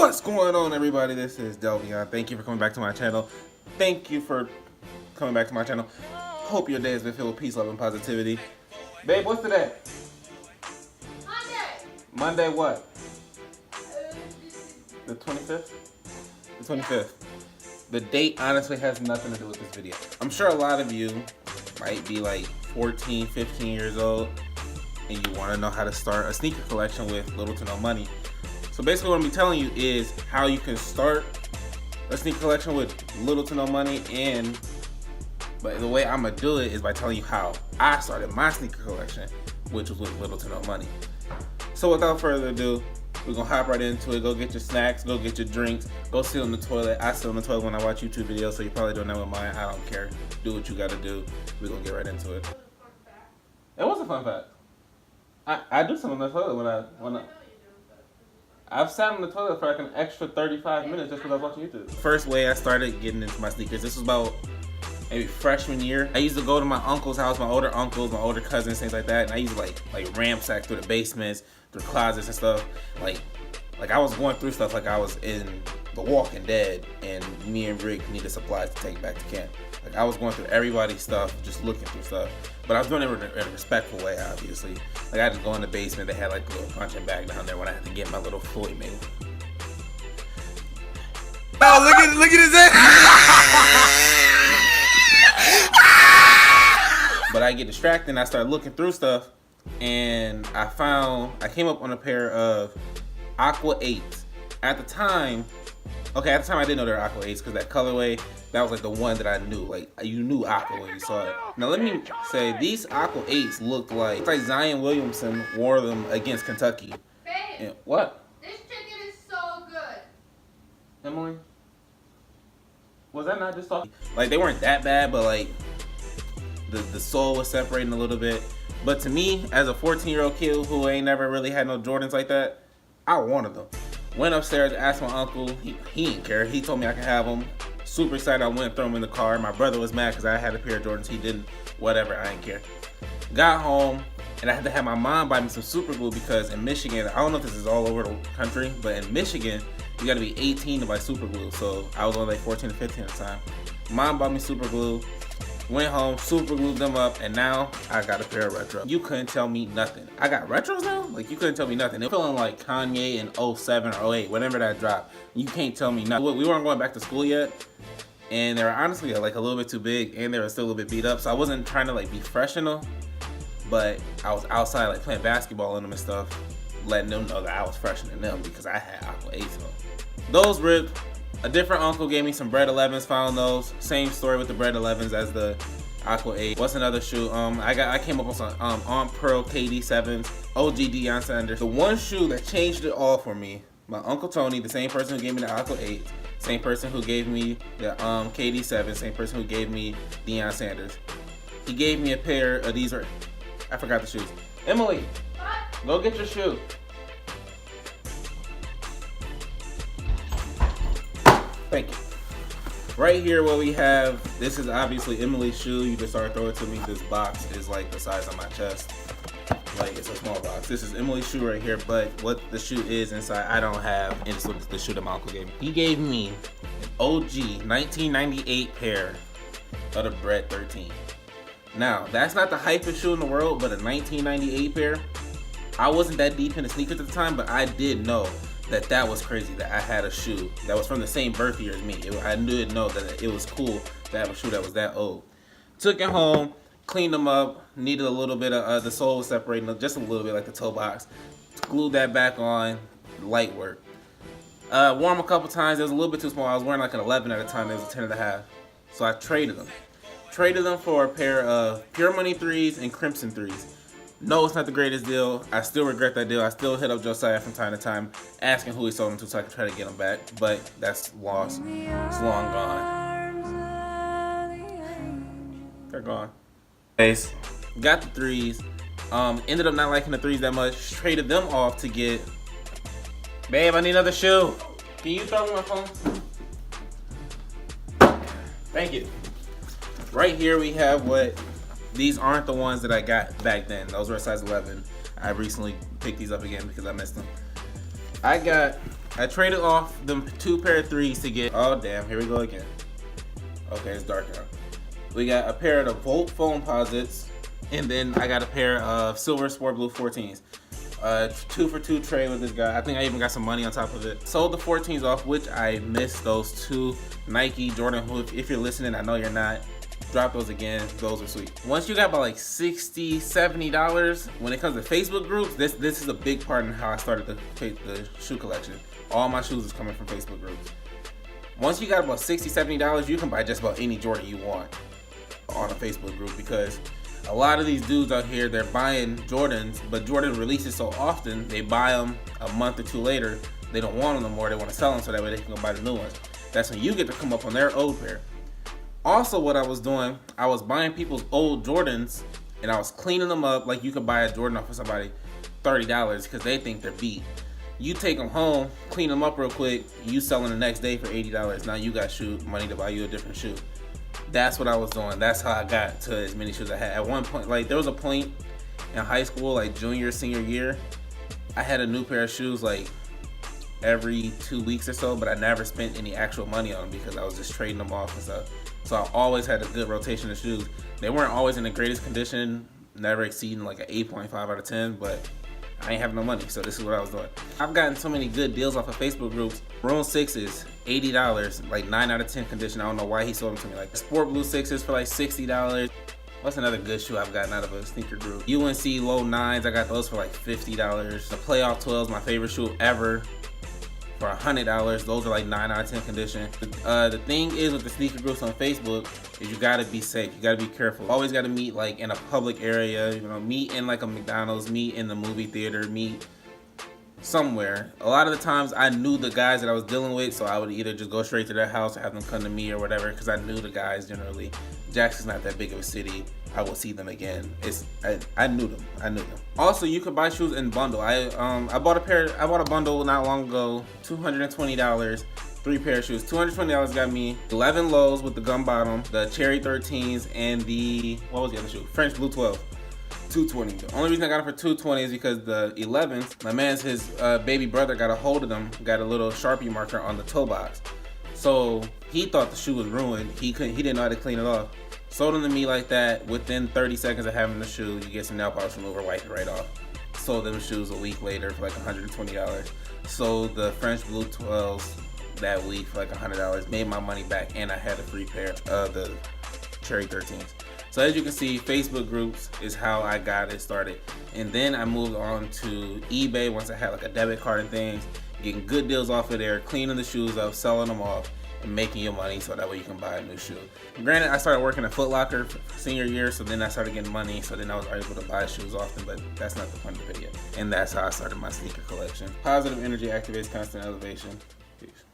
What's going on, everybody? This is Delvion. Thank you for coming back to my channel. Thank you for coming back to my channel. Hope your day has been filled with peace, love, and positivity. Babe, what's today? Monday. Monday what? The 25th? The 25th. The date honestly has nothing to do with this video. I'm sure a lot of you might be like 14, 15 years old and you want to know how to start a sneaker collection with little to no money. So basically what I'm gonna be telling you is how you can start a sneaker collection with little to no money, but the way I'm gonna do it is by telling you how I started my sneaker collection, which was with little to no money. So without further ado, we're gonna hop right into it. Go get your snacks, go get your drinks, go sit on the toilet. I sit on the toilet when I watch YouTube videos, so you probably don't know what mine. I don't care. Do what you gotta do. We're gonna get right into it. It was a fun fact. I do something on the toilet when I've sat on the toilet for like an extra 35 minutes just because I was watching YouTube. First way I started getting into my sneakers, this was about maybe freshman year. I used to go to my uncle's house, my older uncles, my older cousins, things like that, and I used to like ransack through the basements, through closets and stuff. Like I was going through stuff like I was in The Walking Dead, and me and Rick needed supplies to take back to camp. Like I was going through everybody's stuff, just looking through stuff. But I was doing it in a respectful way, obviously. Like I just go in the basement, they had like a little punching bag down there when I had to get my little Floyd made. Oh, look at his head. But I get distracted and I start looking through stuff, and I came up on a pair of Aqua 8s. At the time I didn't know they were Aqua 8s because that colorway, that was like the one that I knew. Like, you knew Aqua when you saw it. Now let me say, these Aqua 8s looked like Zion Williamson wore them against Kentucky. Babe, And what? this chicken is so good. Emily? Was that not just talking? Like, they weren't that bad, but like, the sole was separating a little bit. But to me, as a 14-year-old kid who ain't never really had no Jordans like that, I wanted them. Went upstairs, asked my uncle. He didn't care. He told me I could have them. Super excited. I went and threw them in the car. My brother was mad because I had a pair of Jordans. He didn't. Whatever. I didn't care. Got home, and I had to have my mom buy me some super glue because in Michigan, I don't know if this is all over the country, but in Michigan, you got to be 18 to buy super glue. So I was only like 14 or 15 at the time. Mom bought me super glue. Went home, super glued them up, and now I got a pair of retro. You couldn't tell me nothing. I got retros now? Like, you couldn't tell me nothing. They're feeling like Kanye in 07 or 08, whenever that dropped. You can't tell me nothing. We weren't going back to school yet, and they were honestly like a little bit too big, and they were still a little bit beat up, so I wasn't trying to like be fresh in them, but I was outside like playing basketball in them and stuff, letting them know that I was fresher than them because I had Aqua 8s on. Those ripped. A different uncle gave me some Bread 11s, found those. Same story with the Bread 11s as the Aqua 8. What's another shoe? I came up with some On Pearl KD 7s, OG Deion Sanders. The one shoe that changed it all for me, my Uncle Tony, the same person who gave me the Aqua 8, same person who gave me the KD 7, same person who gave me Deion Sanders. He gave me a pair of these, I forgot the shoes. Emily, What? go get your shoe. Thank you. Right here what we have, this is obviously Emily's shoe. You just started throwing it to me. This box is like the size of my chest. Like, it's a small box. This is Emily's shoe right here, but what the shoe is inside, I don't have. And it's the shoe that my uncle gave me. He gave me an OG 1998 pair of the Bread 13. Now, that's not the hypest shoe in the world, but a 1998 pair. I wasn't that deep into sneakers at the time, but I did know that was crazy that I had a shoe that was from the same birth year as me. I didn't know that it was cool to have a shoe that was that old. Took it home, cleaned them up, needed a little bit of the sole was separating just a little bit like the toe box. Glued that back on, light work. Wore them a couple times, it was a little bit too small. I was wearing like an 11 at a time, it was a 10 and a half. So I traded them. Traded them for a pair of Pure Money 3s and Crimson 3s. No, it's not the greatest deal. I still regret that deal. I still hit up Josiah from time to time, asking who he sold them to so I could try to get them back. But that's lost. It's long gone. They're gone. Anyways, got the 3s. Ended up not liking the 3s that much. Traded them off to get... Babe, I need another shoe. Can you throw me my phone? Thank you. Right here we have what... These aren't the ones that I got back then. Those were a size 11. I recently picked these up again because I missed them. I got I traded off them 2 pair of 3s to get, oh damn, here we go again. Okay, it's dark now. We got a pair of the Volt foam posits, and then I got a pair of silver sport blue 14s. 2 for 2 trade with this guy. I think I even got some money on top of it. Sold the 14s off, which I missed those 2 Nike Jordan hoops. If you're listening, I know you're not. Drop those again. Those are sweet. Once you got about like $60, $70, when it comes to Facebook groups, this is a big part in how I started the shoe collection. All my shoes is coming from Facebook groups. Once you got about $60, $70, you can buy just about any Jordan you want on a Facebook group, because a lot of these dudes out here, they're buying Jordans, but Jordan releases so often, they buy them a month or 2 later. They don't want them no more. They want to sell them so that way they can go buy the new ones. That's when you get to come up on their old pair. Also, what I was doing, I was buying people's old Jordans and I was cleaning them up like you could buy a Jordan off of somebody $30 because they think they're beat. You take them home, clean them up real quick, you sell them the next day for $80. Now you got shoe money to buy you a different shoe. That's what I was doing. That's how I got to as many shoes I had. At one point, like there was a point in high school, like junior, senior year, I had a new pair of shoes like every 2 weeks or so, but I never spent any actual money on them because I was just trading them off and stuff. So I always had a good rotation of shoes. They weren't always in the greatest condition, never exceeding like an 8.5 out of 10, but I ain't having no money, so this is what I was doing. I've gotten so many good deals off of Facebook groups. Rune 6s, $80, like 9 out of 10 condition. I don't know why he sold them to me. Like Sport Blue 6s for like $60. What's another good shoe I've gotten out of a sneaker group? UNC Low 9s, I got those for like $50. The Playoff 12s, my favorite shoe ever, for $100. Those are like 9 out of 10 condition. The thing is with the sneaker groups on Facebook is you gotta be safe. You gotta be careful. Always gotta meet like in a public area, you know, meet in like a McDonald's, meet in the movie theater, meet somewhere. A lot of the times I knew the guys that I was dealing with, so I would either just go straight to their house or have them come to me or whatever, because I knew the guys generally. Jackson's not that big of a city. I will see them again. I knew them. Also, you could buy shoes in bundle. I bought a bundle not long ago, $220, 3 pair of shoes. $220 got me 11 lows with the gum bottom, the cherry 13s, and the, what was the other shoe? French blue 12. $220. The only reason I got it for $220 is because the 11s, my man's his baby brother got a hold of them, got a little Sharpie marker on the toe box. So he thought the shoe was ruined. He didn't know how to clean it off. Sold them to me like that. Within 30 seconds of having the shoe, you get some nail polish remover, wipe it right off. Sold them shoes a week later for like $120. Sold the French blue 12s that week for like $100. Made my money back, and I had a free pair of the cherry 13s. So as you can see, Facebook groups is how I got it started. And then I moved on to eBay once I had like a debit card and things, getting good deals off of there, cleaning the shoes up, selling them off, and making your money so that way you can buy a new shoe. Granted, I started working at Foot Locker senior year, so then I started getting money, so then I was able to buy shoes often, but that's not the point of the video. And that's how I started my sneaker collection. Positive energy activates constant elevation. Peace.